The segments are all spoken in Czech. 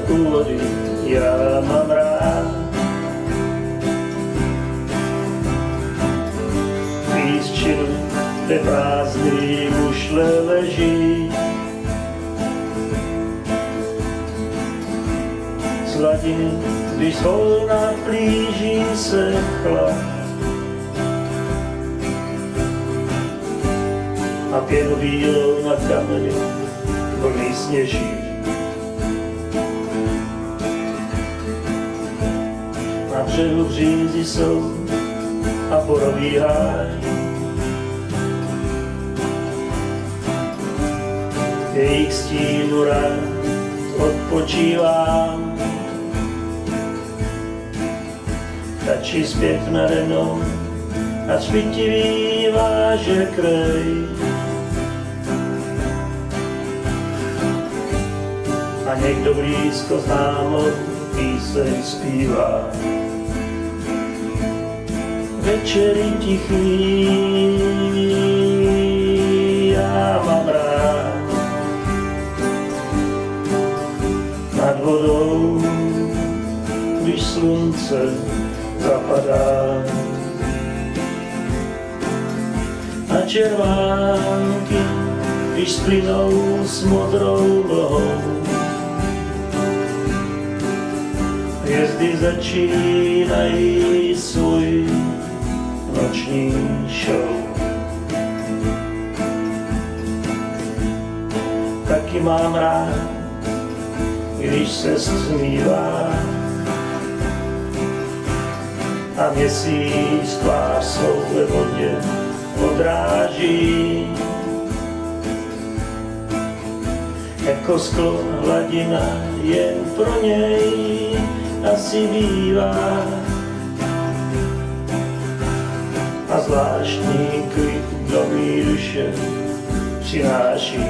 u vody ja mám rád. V písčinu, kde prázdný mušle leží, z hladiny, když zvolna plíží se chlad. A pěnu bílou na kameni vlny sněží. Na břehu břízy jsou a borový háj. V jejich stínu rád odpočívám. Tačí zpěv nade mnou a cvitivý váže krej. A někdo blízko známou píseň zpívá. Večery tichý já mám rád. Nad vodou, když slunce zapadá. A červánky, když splynou s modrou mlhou. Hvězdy začínají svůj noční show. Taky mám rád, když se stmívá a měsíc tvář svou ve vodě odráží. Jako sklo hladina jen pro něj asi bývá. A zvláštní klid do mý duše přináší.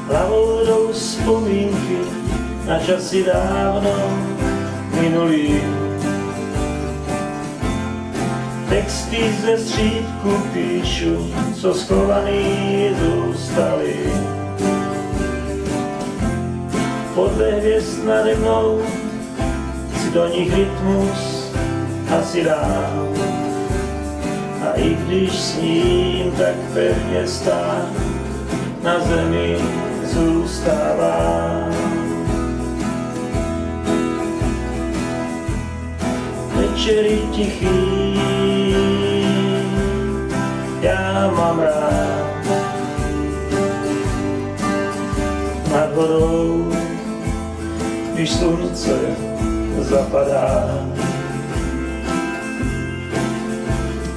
Hlavou jdou vzpomínky na časy dávno minulý. Texty ze střídku píšu, co schovaný zůstaly. Podle hvězd nade mnou si do nich rytmus asi dám. A i když sním, tak pevně stát na zemi zůstává. Večery tichý já mám rád. Nad vodou, když slunce zapadá.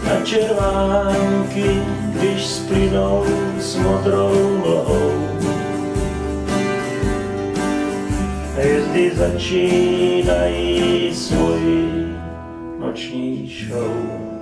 A červánky, když splynou s modrou mlhou. Hvězdy začínají svůj noční show.